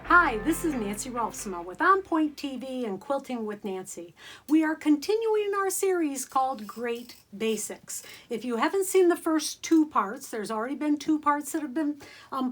Hi, this is Nancy Rolfsma with On Point TV and Quilting with Nancy. We are continuing our series called Great Basics. If you haven't seen the first two parts, there's already been two parts that have been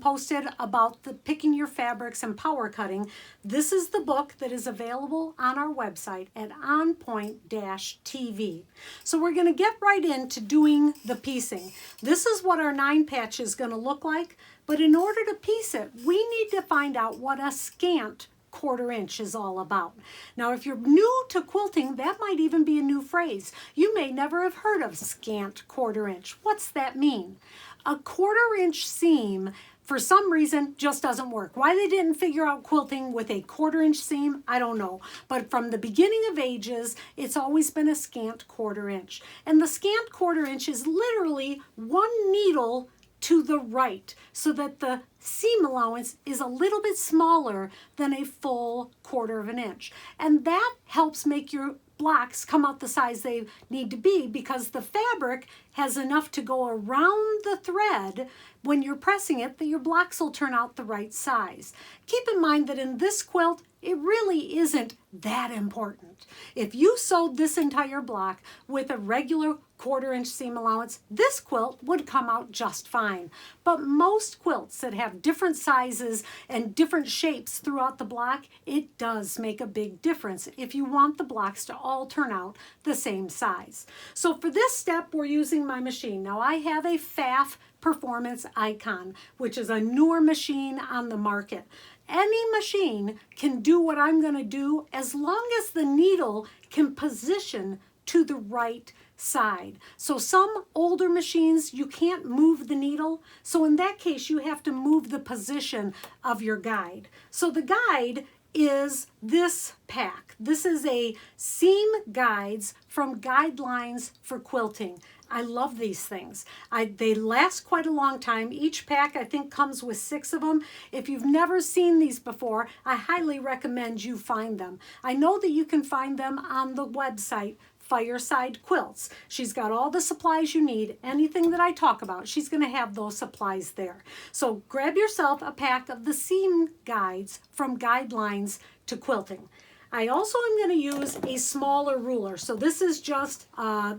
posted about the picking your fabrics and power cutting. This is the book that is available on our website at onpoint-tv. So we're going to get right into doing the piecing. This is what our 9 patch is going to look like. But in order to piece it, we need to find out what a scant 1/4 inch is all about. Now, if you're new to quilting, that might even be a new phrase. You may never have heard of scant 1/4 inch. What's that mean? A 1/4 inch seam, for some reason, just doesn't work. Why they didn't figure out quilting with a 1/4 inch seam, I don't know. But from the beginning of ages, it's always been a scant 1/4 inch. And the scant 1/4 inch is literally one needle to the right, so that the seam allowance is a little bit smaller than a full 1/4 inch. And that helps make your blocks come out the size they need to be, because the fabric has enough to go around the thread when you're pressing it that your blocks will turn out the right size. Keep in mind that in this quilt, it really isn't that important. If you sewed this entire block with a regular 1/4 inch seam allowance, this quilt would come out just fine. But most quilts that have different sizes and different shapes throughout the block, it does make a big difference if you want the blocks to all turn out the same size. So for this step, we're using my machine. Now I have a FAF Performance Icon, which is a newer machine on the market. Any machine can do what I'm going to do as long as the needle can position to the right side. So some older machines, you can't move the needle. So in that case, you have to move the position of your guide. So the guide is this pack. This is a seam guides from Guidelines for Quilting. I love these things. They last quite a long time. Each pack, I think, comes with 6 of them. If you've never seen these before, I highly recommend you find them. I know that you can find them on the website Fireside Quilts. She's got all the supplies you need. Anything that I talk about, she's going to have those supplies there. So grab yourself a pack of the seam guides from Guidelines to Quilting. I also am going to use a smaller ruler. So this is just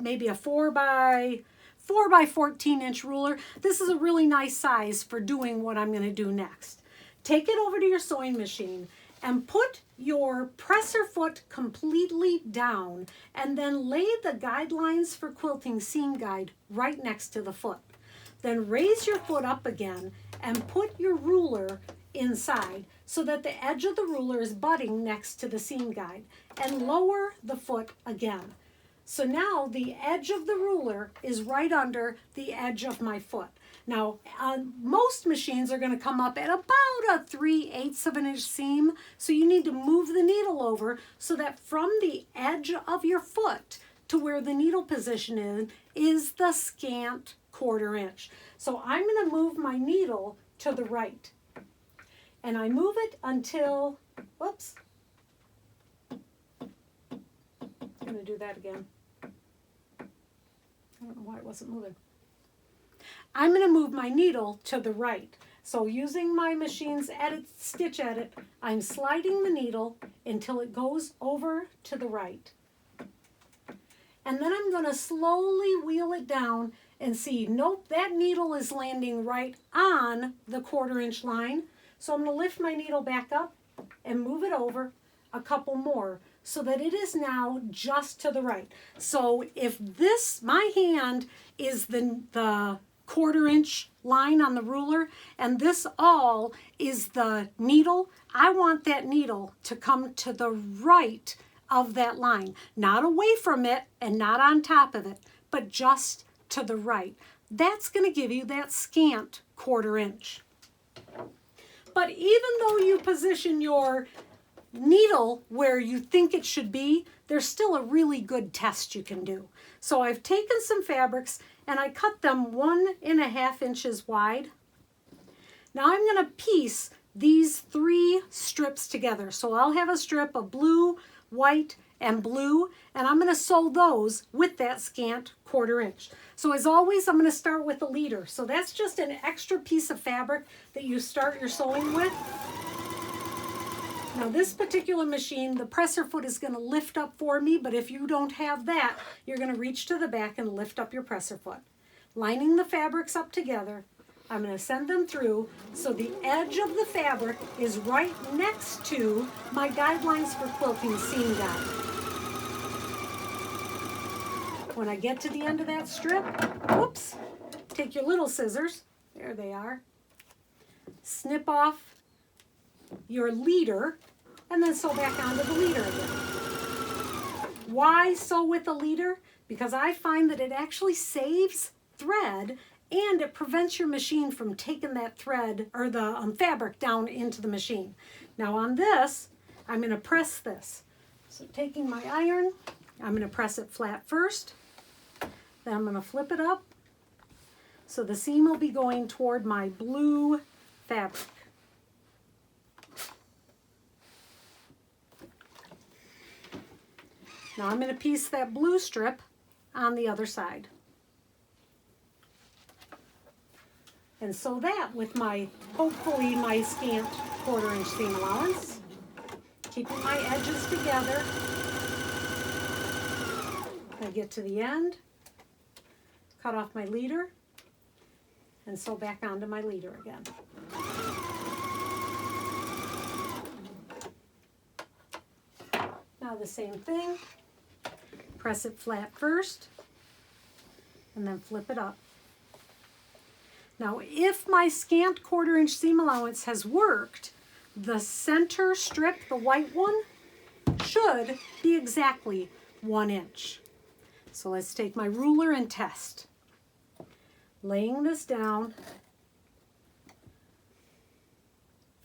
maybe a 4 by 14 inch ruler. This is a really nice size for doing what I'm going to do next. Take it over to your sewing machine and put your presser foot completely down, and then lay the Guidelines for Quilting seam guide right next to the foot. Then raise your foot up again and put your ruler inside so that the edge of the ruler is butting next to the seam guide, and lower the foot again. So now the edge of the ruler is right under the edge of my foot. Now, most machines are going to come up at about a 3/8 inch seam, so you need to move the needle over so that from the edge of your foot to where the needle position is the scant 1/4 inch. So I'm going to move my needle to the right. And I move it until, whoops, I'm going to do that again. I don't know why it wasn't moving. I'm going to move my needle to the right. So using my machine's stitch edit, I'm sliding the needle until it goes over to the right. And then I'm going to slowly wheel it down and see, nope, that needle is landing right on the 1/4 inch line. So I'm going to lift my needle back up and move it over a couple more so that it is now just to the right. So if my hand is the 1/4 inch line on the ruler, and this all is the needle, I want that needle to come to the right of that line, not away from it and not on top of it, but just to the right. That's going to give you that scant 1/4 inch. But even though you position your needle where you think it should be, there's still a really good test you can do. So I've taken some fabrics and I cut them 1.5 inches wide. Now I'm going to piece these 3 strips together. So I'll have a strip of blue, white, and blue, and I'm going to sew those with that scant 1/4 inch. So as always, I'm going to start with a leader. So that's just an extra piece of fabric that you start your sewing with. Now this particular machine, the presser foot is going to lift up for me, but if you don't have that, you're going to reach to the back and lift up your presser foot. Lining the fabrics up together, I'm going to send them through so the edge of the fabric is right next to my guidelines for quilting seam guide. When I get to the end of that strip, whoops, take your little scissors, there they are, snip off your leader, and then sew back onto the leader again. Why sew with a leader? Because I find that it actually saves thread and it prevents your machine from taking that thread or the fabric down into the machine. Now on this, I'm going to press this. So taking my iron, I'm going to press it flat first, then I'm going to flip it up so the seam will be going toward my blue fabric. Now I'm going to piece that blue strip on the other side. And sew that with my, hopefully my scant 1/4 inch seam allowance. Keeping my edges together. I get to the end, cut off my leader, and sew back onto my leader again. Now the same thing. Press it flat first and then flip it up. Now if my scant 1/4 inch seam allowance has worked, the center strip, the white one, should be exactly 1 inch. So let's take my ruler and test. Laying this down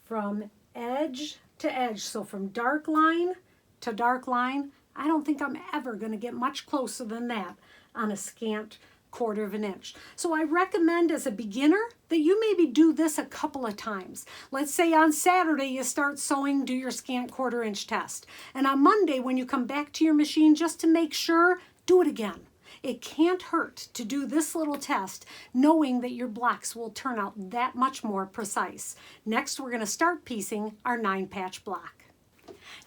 from edge to edge, so from dark line to dark line, I don't think I'm ever going to get much closer than that on a scant 1/4 inch. So I recommend as a beginner that you maybe do this a couple of times. Let's say on Saturday you start sewing, do your scant 1/4 inch test. And on Monday when you come back to your machine, just to make sure, do it again. It can't hurt to do this little test knowing that your blocks will turn out that much more precise. Next we're going to start piecing our 9-patch block.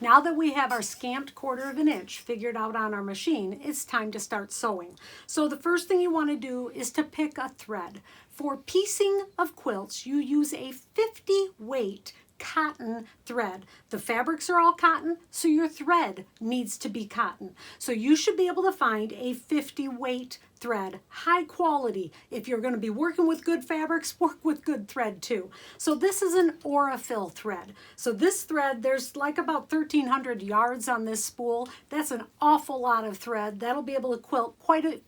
Now that we have our scant 1/4 inch figured out on our machine, it's time to start sewing. So the first thing you want to do is to pick a thread. For piecing of quilts, you use a 50 weight cotton thread. The fabrics are all cotton, so your thread needs to be cotton. So you should be able to find a 50 weight thread, high quality. If you're going to be working with good fabrics, work with good thread too. So this is an Aurifil thread. So this thread, there's like about 1,300 yards on this spool. That's an awful lot of thread. That'll be able to quilt quite a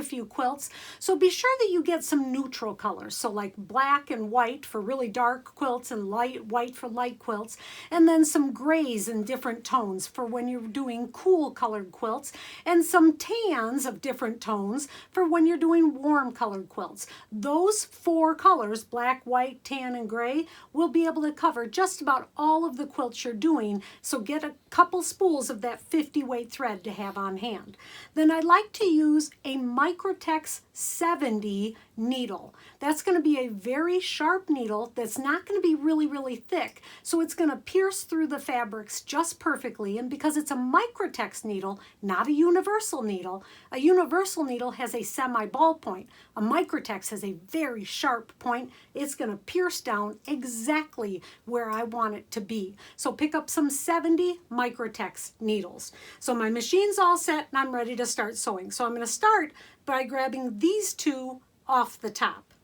few quilts. So be sure that you get some neutral colors. So like black and white for really dark quilts and light white for light quilts. And then some grays in different tones for when you're doing cool colored quilts. And some tans of different tones for when you're doing warm colored quilts. Those 4 colors, black, white, tan, and gray, will be able to cover just about all of the quilts you're doing. So get a couple spools of that 50 weight thread to have on hand. Then I like to use a Microtex 70 needle. That's going to be a very sharp needle that's not going to be really, really thick. So it's going to pierce through the fabrics just perfectly. And because it's a Microtex needle, not a universal needle, a universal needle has a semi-ball point. A Microtex has a very sharp point. It's going to pierce down exactly where I want it to be. So pick up some 70 Microtex needles. So my machine's all set and I'm ready to start sewing. So I'm going to start by grabbing these 2 off the top.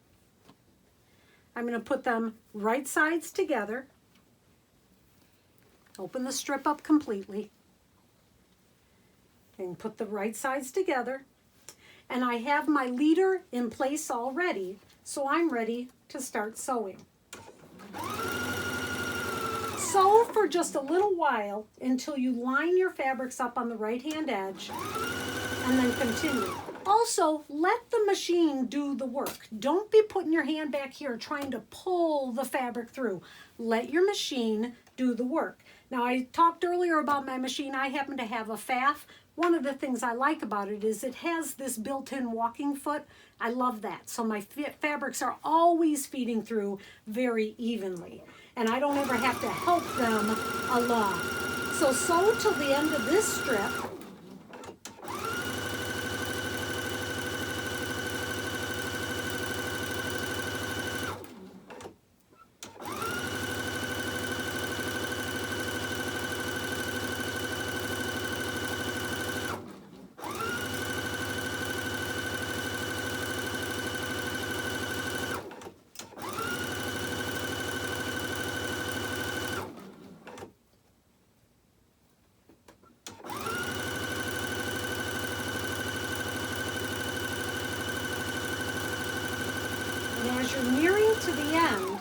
I'm going to put them right sides together. Open the strip up completely. And put the right sides together. And I have my leader in place already, so I'm ready to start sewing. Sew for just a little while until you line your fabrics up on the right-hand edge, and then continue. Also, let the machine do the work. Don't be putting your hand back here trying to pull the fabric through. Let your machine do the work. Now, I talked earlier about my machine. I happen to have a FAF one of the things I like about it is it has this built-in walking foot. I love that. So my fabrics are always feeding through very evenly. And I don't ever have to help them along. So sew till the end of this strip. And as you're nearing to the end,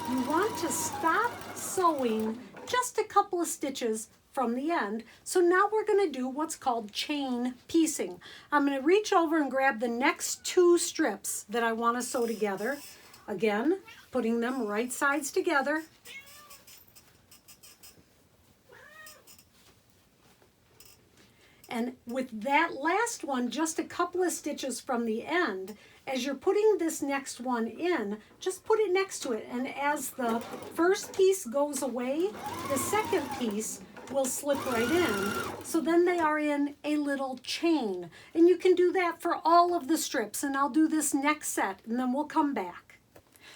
you want to stop sewing just a couple of stitches from the end. So now we're going to do what's called chain piecing. I'm going to reach over and grab the next 2 strips that I want to sew together. Again, putting them right sides together. And with that last one, just a couple of stitches from the end, as you're putting this next one in, just put it next to it. And as the first piece goes away, the second piece will slip right in. So then they are in a little chain. And you can do that for all of the strips. And I'll do this next set and then we'll come back.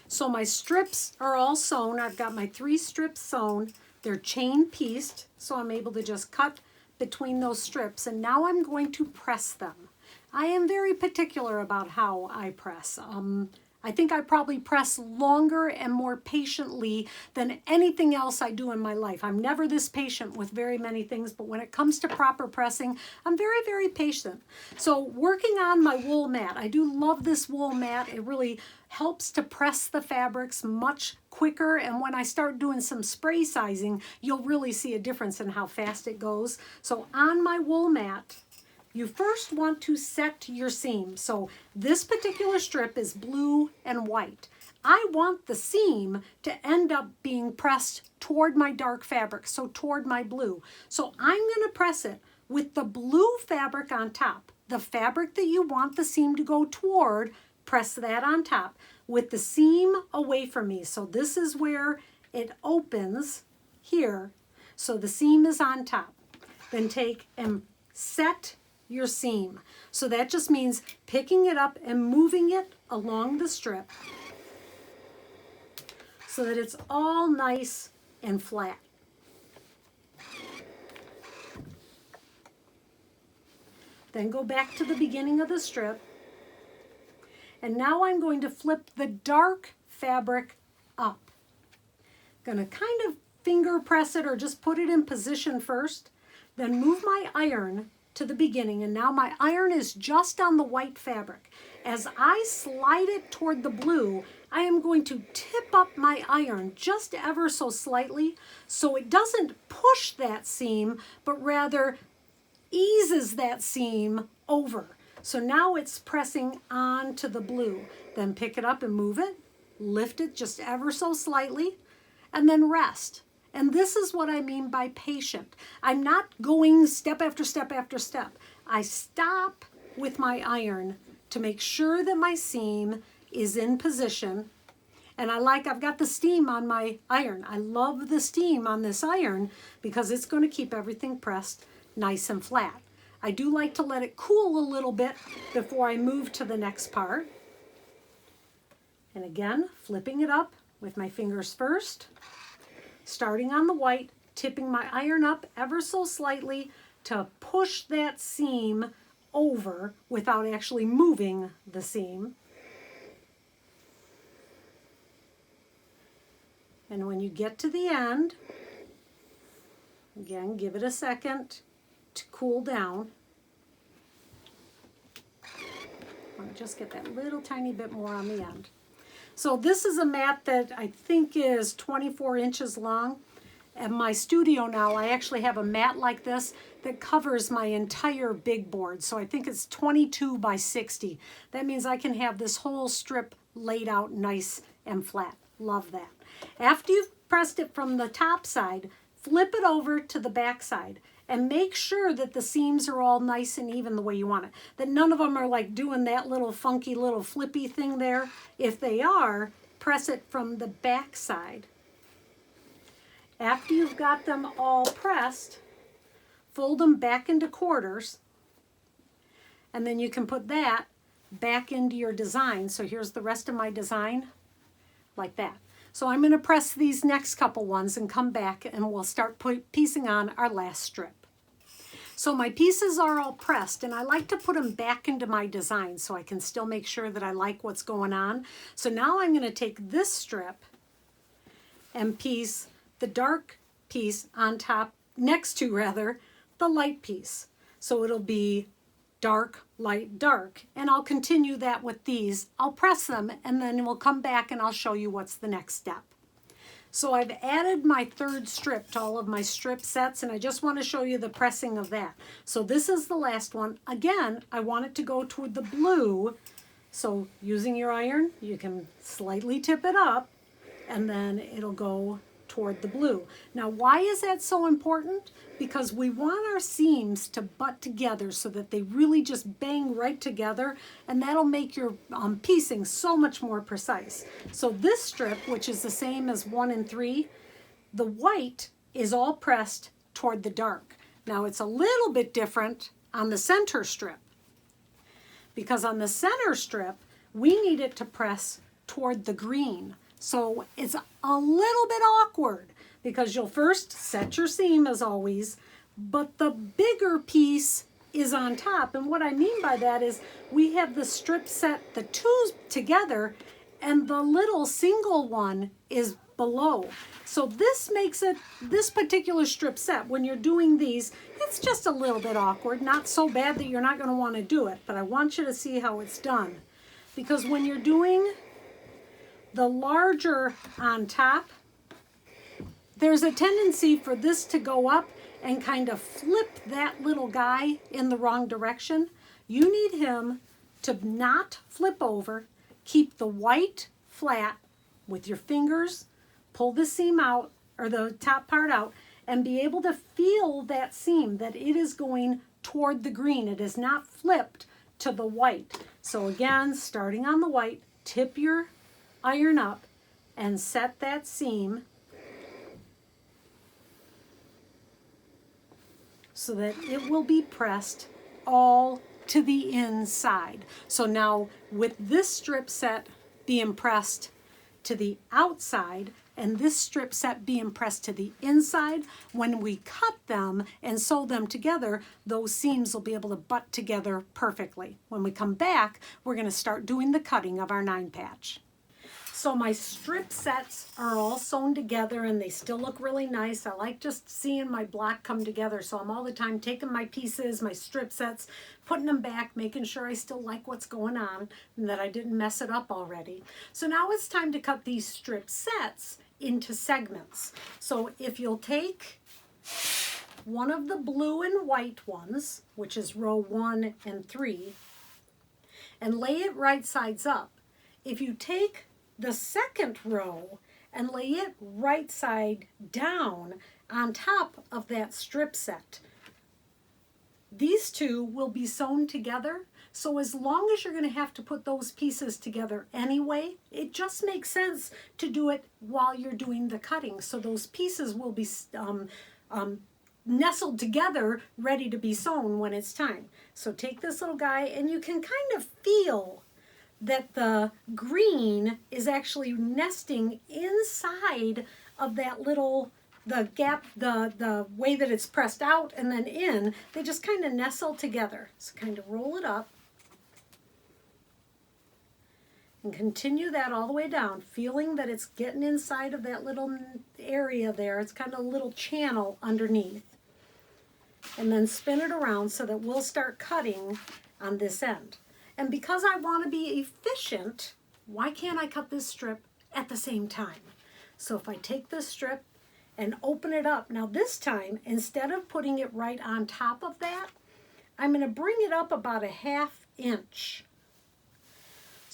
So my strips are all sewn. I've got my 3 strips sewn. They're chain pieced, so I'm able to just cut between those strips. And now I'm going to press them. I am very particular about how I press. I think I probably press longer and more patiently than anything else I do in my life. I'm never this patient with very many things, but when it comes to proper pressing, I'm very, very patient. So working on my wool mat, I do love this wool mat. It really helps to press the fabrics much quicker, and when I start doing some spray sizing, you'll really see a difference in how fast it goes. So on my wool mat, you first want to set your seam. So this particular strip is blue and white. I want the seam to end up being pressed toward my dark fabric, so toward my blue. So I'm going to press it with the blue fabric on top. The fabric that you want the seam to go toward, press that on top with the seam away from me. So this is where it opens here. So the seam is on top. Then take and set your seam. So that just means picking it up and moving it along the strip so that it's all nice and flat. Then go back to the beginning of the strip. And now I'm going to flip the dark fabric up. Going to kind of finger press it or just put it in position first. Then move my iron to the beginning, and now my iron is just on the white fabric. As I slide it toward the blue, I am going to tip up my iron just ever so slightly so it doesn't push that seam, but rather eases that seam over. So now it's pressing onto the blue. Then pick it up and move it, lift it just ever so slightly, and then rest. And this is what I mean by patient. I'm not going step after step after step. I stop with my iron to make sure that my seam is in position. And I've got the steam on my iron. I love the steam on this iron because it's going to keep everything pressed nice and flat. I do like to let it cool a little bit before I move to the next part. And again, flipping it up with my fingers first. Starting on the white, tipping my iron up ever so slightly to push that seam over without actually moving the seam. And when you get to the end, again, give it a second to cool down. I want to just get that little tiny bit more on the end. So this is a mat that I think is 24 inches long. At my studio now, I actually have a mat like this that covers my entire big board. So I think it's 22 by 60. That means I can have this whole strip laid out nice and flat. Love that. After you've pressed it from the top side, flip it over to the back side. and make sure that the seams are all nice and even the way you want it. That none of them are like doing that little funky little flippy thing there. If they are, press it from the back side. After you've got them all pressed, fold them back into quarters, and then you can put that back into your design. So here's the rest of my design, like that. So I'm going to press these next couple ones and come back and we'll start piecing on our last strip. So my pieces are all pressed, and I like to put them back into my design so I can still make sure that I like what's going on. So now I'm going to take this strip and piece the dark piece on top, next to rather, the light piece. So it'll be dark, light, dark, and I'll continue that with these. I'll press them and then we'll come back and I'll show you what's the next step. So I've added my third strip to all of my strip sets, and I just want to show you the pressing of that. So this is the last one. Again, I want it to go toward the blue. So using your iron, you can slightly tip it up and then it'll go toward the blue. Now, why is that so important? Because we want our seams to butt together so that they really just bang right together, and that'll make your piecing so much more precise. So this strip, which is the same as 1 and 3, the white is all pressed toward the dark. Now it's a little bit different on the center strip, because on the center strip, we need it to press toward the green. So it's a little bit awkward because you'll first set your seam as always, but the bigger piece is on top. And what I mean by that is we have the strip set, the two together, and the little single one is below. So this makes it, this particular strip set, when you're doing these, it's just a little bit awkward. Not so bad that you're not going to want to do it, but I want you to see how it's done. Because when you're doing the larger on top, there's a tendency for this to go up and kind of flip that little guy in the wrong direction. You need him to not flip over, keep the white flat with your fingers, pull the seam out, or the top part out, and be able to feel that seam, that it is going toward the green. It is not flipped to the white. So again, starting on the white, tip your iron up and set that seam so that it will be pressed all to the inside. So now with this strip set being pressed to the outside and this strip set being pressed to the inside, when we cut them and sew them together, those seams will be able to butt together perfectly. When we come back, we're going to start doing the cutting of our 9 patch. So my strip sets are all sewn together and they still look really nice. I like just seeing my block come together. So I'm all the time taking my pieces, my strip sets, putting them back, making sure I still like what's going on and that I didn't mess it up already. So now it's time to cut these strip sets into segments. So if you'll take one of the blue and white ones, which is row 1 and 3, and lay it right sides up. If you take the second row and lay it right side down on top of that strip set, these two will be sewn together. So as long as you're going to have to put those pieces together anyway, it just makes sense to do it while you're doing the cutting. So those pieces will be nestled together, ready to be sewn when it's time. So take this little guy and you can kind of feel that the green is actually nesting inside of that little, the gap, the way that it's pressed out and then in, they just kind of nestle together. So kind of roll it up and continue that all the way down, feeling that it's getting inside of that little area there. It's kind of a little channel underneath. And then spin it around so that we'll start cutting on this end. And because I want to be efficient, why can't I cut this strip at the same time? So if I take this strip and open it up, now this time, instead of putting it right on top of that, I'm going to bring it up about a 1/2 inch.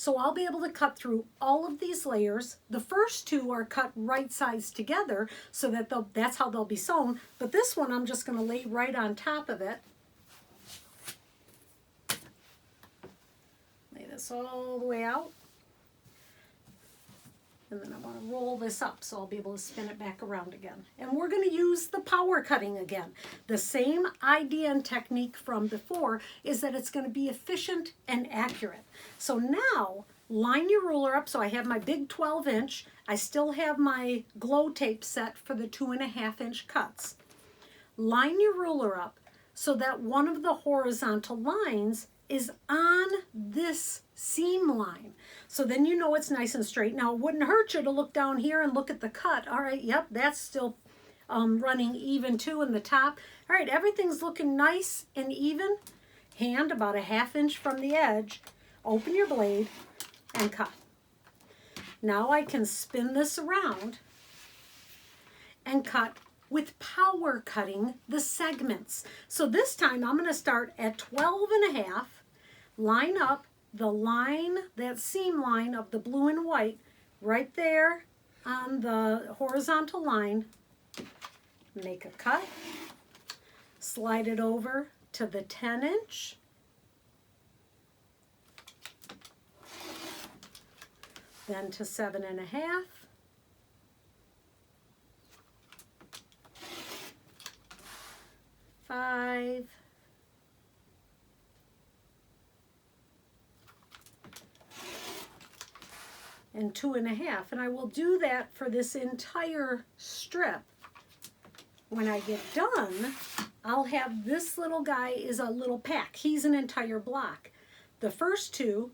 So I'll be able to cut through all of these layers. The first two are cut right sides together so that that's how they'll be sewn. But this one I'm just going to lay right on top of it. Lay this all the way out. And then I want to roll this up so I'll be able to spin it back around again. And we're going to use the power cutting again. The same idea and technique from before is that it's going to be efficient and accurate. So now line your ruler up. So I have my big 12-inch. I still have my glow tape set for the 2.5-inch cuts. Line your ruler up so that one of the horizontal lines is on this seam line. So then you know it's nice and straight. Now it wouldn't hurt you to look down here and look at the cut. All right, yep, that's still running even too in the top. All right, everything's looking nice and even. Hand about a 1/2 inch from the edge. Open your blade and cut. Now I can spin this around and cut with power cutting the segments. So this time I'm going to start at 12.5, line up the line, that seam line of the blue and white right there on the horizontal line, make a cut, slide it over to the 10-inch, then to 7.5, five, and 2.5, and I will do that for this entire strip. When I get done, I'll have this little guy is a little pack. He's an entire block. The first two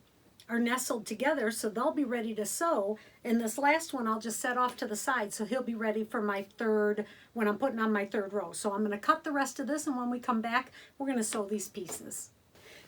are nestled together, so they'll be ready to sew, and this last one I'll just set off to the side, so he'll be ready for my third, when I'm putting on my third row. So I'm going to cut the rest of this, and when we come back, we're going to sew these pieces.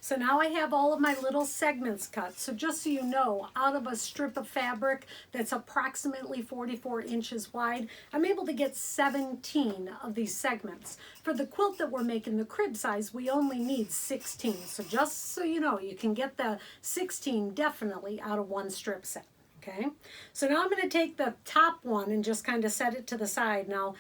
So now I have all of my little segments cut. So just so you know, out of a strip of fabric that's approximately 44 inches wide, I'm able to get 17 of these segments. For the quilt that we're making, the crib size, we only need 16. So just so you know, you can get the 16 definitely out of one strip set. Okay, so now I'm going to take the top one and just kind of set it to the side. Now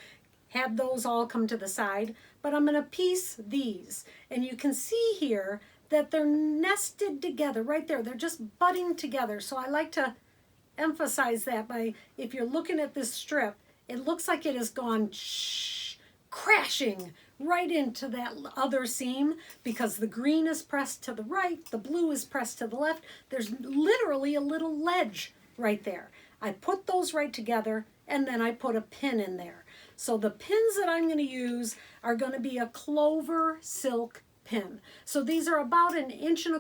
have those all come to the side, but I'm going to piece these, and you can see here that they're nested together right there. They're just butting together. So I like to emphasize that by, if you're looking at this strip, it looks like it has gone crashing right into that other seam because the green is pressed to the right, the blue is pressed to the left. There's literally a little ledge right there. I put those right together, and then I put a pin in there. So the pins that I'm going to use are going to be a clover silk pin. So these are about 1.25 inches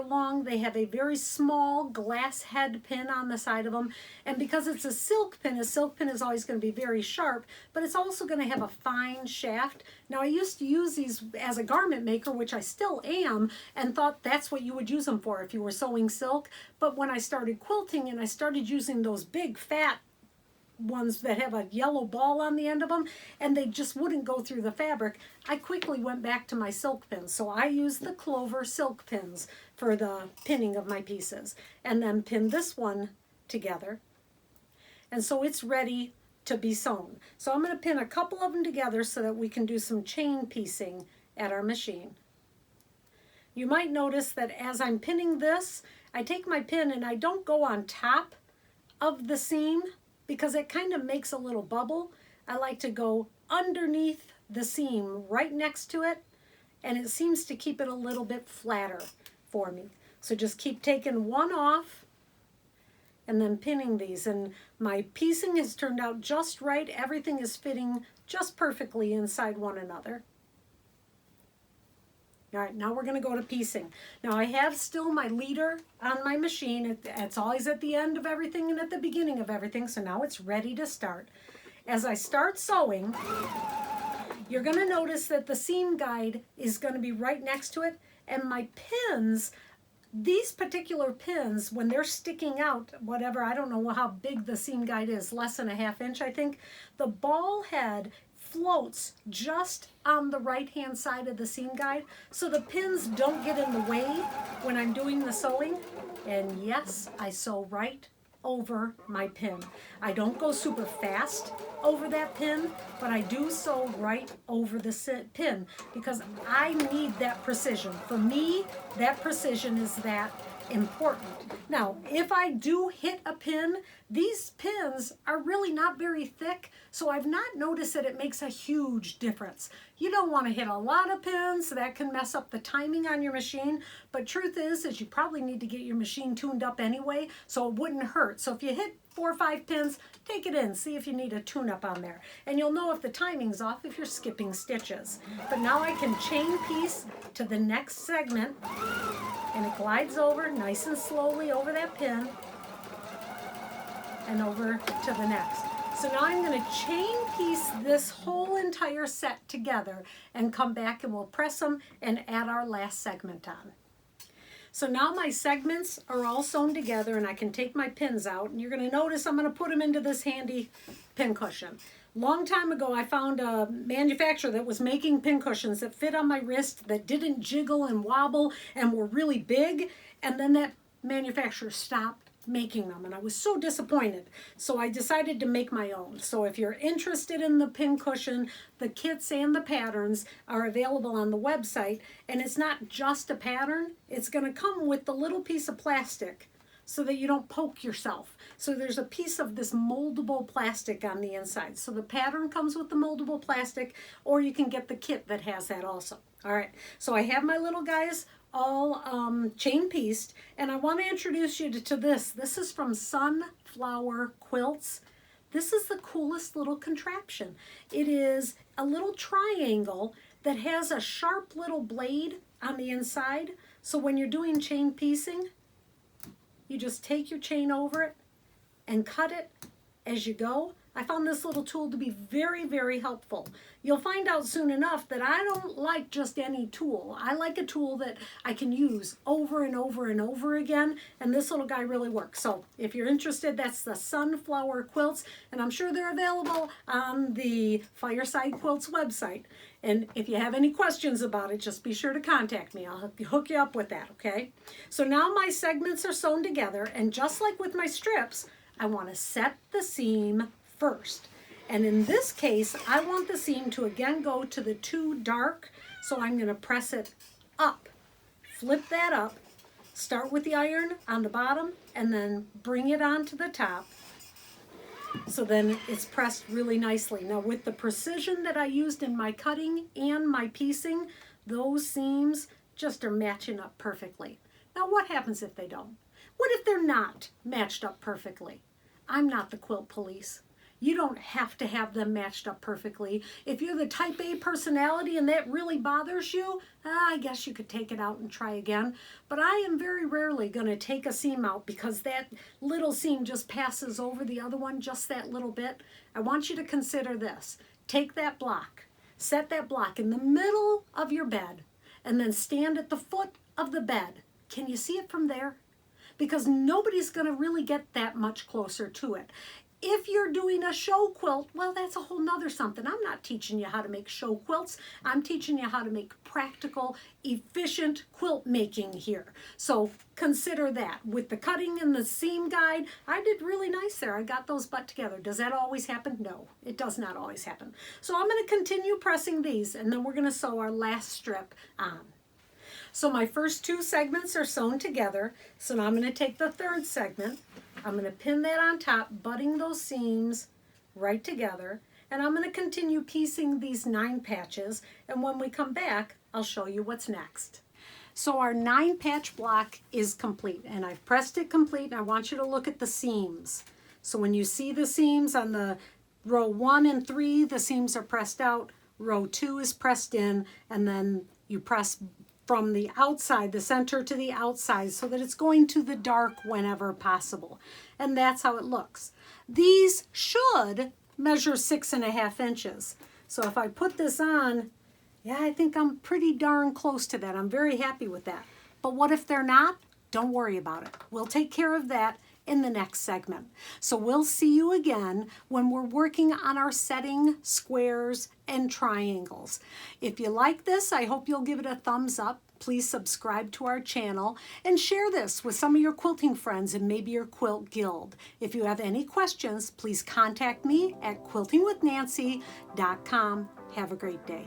long. They have a very small glass head pin on the side of them. And because it's a silk pin is always going to be very sharp, but it's also going to have a fine shaft. Now I used to use these as a garment maker, which I still am, and thought that's what you would use them for if you were sewing silk. But when I started quilting and I started using those big fat ones that have a yellow ball on the end of them, and they just wouldn't go through the fabric, I quickly went back to my silk pins. So I use the clover silk pins for the pinning of my pieces, and then pin this one together. And so it's ready to be sewn. So I'm going to pin a couple of them together so that we can do some chain piecing at our machine. You might notice that as I'm pinning this, I take my pin and I don't go on top of the seam, because it kind of makes a little bubble. I like to go underneath the seam right next to it, and it seems to keep it a little bit flatter for me. So just keep taking one off and then pinning these, and my piecing has turned out just right. Everything is fitting just perfectly inside one another. All right, now we're going to go to piecing. Now I have still my leader on my machine. It's always at the end of everything and at the beginning of everything, so now it's ready to start. As I start sewing, you're going to notice that the seam guide is going to be right next to it, and my pins, these particular pins, when they're sticking out, whatever, I don't know how big the seam guide is, less than 1/2 inch, I think, the ball head floats just on the right-hand side of the seam guide so the pins don't get in the way when I'm doing the sewing. And yes, I sew right over my pin. I don't go super fast over that pin, but I do sew right over the pin because I need that precision. For me, that precision is that important. Now, if I do hit a pin, these pins are really not very thick, so I've not noticed that it makes a huge difference. You don't want to hit a lot of pins, so that can mess up the timing on your machine, but truth is you probably need to get your machine tuned up anyway, so it wouldn't hurt. So if you hit 4 or 5 pins, take it in, see if you need a tune-up on there. And you'll know if the timing's off if you're skipping stitches. But now I can chain piece to the next segment, and it glides over nice and slowly over that pin and over to the next. So now I'm going to chain piece this whole entire set together and come back and we'll press them and add our last segment on. So now my segments are all sewn together and I can take my pins out, and you're going to notice I'm going to put them into this handy pin cushion. Long time ago I found a manufacturer that was making pin cushions that fit on my wrist, that didn't jiggle and wobble and were really big, and then that manufacturer stopped making them and I was so disappointed. So I decided to make my own. So if you're interested in the pin cushion, the kits and the patterns are available on the website, and it's not just a pattern, it's going to come with the little piece of plastic so that you don't poke yourself. So there's a piece of this moldable plastic on the inside. So the pattern comes with the moldable plastic, or you can get the kit that has that also. All right, so I have my little guys all chain pieced, and I want to introduce you to this. This is from Sunflower Quilts. This is the coolest little contraption. It is a little triangle that has a sharp little blade on the inside. So when you're doing chain piecing, you just take your chain over it and cut it as you go. I found this little tool to be very, very helpful. You'll find out soon enough that I don't like just any tool. I like a tool that I can use over and over and over again, and this little guy really works. So if you're interested, that's the Sunflower Quilts, and I'm sure they're available on the Fireside Quilts website. And if you have any questions about it, just be sure to contact me. I'll hook you up with that, okay? So now my segments are sewn together, and just like with my strips, I want to set the seam first. And in this case, I want the seam to again go to the too dark, so I'm going to press it up. Flip that up, start with the iron on the bottom, and then bring it onto the top. So then it's pressed really nicely. Now with the precision that I used in my cutting and my piecing, those seams just are matching up perfectly. Now what happens if they don't? What if they're not matched up perfectly? I'm not the quilt police. You don't have to have them matched up perfectly. If you're the type A personality and that really bothers you, I guess you could take it out and try again. But I am very rarely going to take a seam out because that little seam just passes over the other one just that little bit. I want you to consider this. Take that block, set that block in the middle of your bed, and then stand at the foot of the bed. Can you see it from there? Because nobody's going to really get that much closer to it. If you're doing a show quilt, well, that's a whole nother something. I'm not teaching you how to make show quilts. I'm teaching you how to make practical, efficient quilt making here. So consider that. With the cutting and the seam guide, I did really nice there. I got those butt together. Does that always happen? No, it does not always happen. So I'm going to continue pressing these, and then we're going to sew our last strip on. So my first two segments are sewn together. So now I'm going to take the third segment. I'm going to pin that on top, butting those seams right together. And I'm going to continue piecing these 9 patches. And when we come back, I'll show you what's next. So our 9-patch block is complete. And I've pressed it complete. And I want you to look at the seams. So when you see the seams on the row 1 and 3, the seams are pressed out. Row 2 is pressed in. And then you press from the outside, the center to the outside, so that it's going to the dark whenever possible. And that's how it looks. These should measure 6.5 inches. So if I put this on, yeah, I think I'm pretty darn close to that. I'm very happy with that. But what if they're not? Don't worry about it. We'll take care of that in the next segment. So we'll see you again when we're working on our setting squares and triangles. If you like this, I hope you'll give it a thumbs up. Please subscribe to our channel and share this with some of your quilting friends and maybe your quilt guild. If you have any questions, please contact me at quiltingwithnancy.com. Have a great day.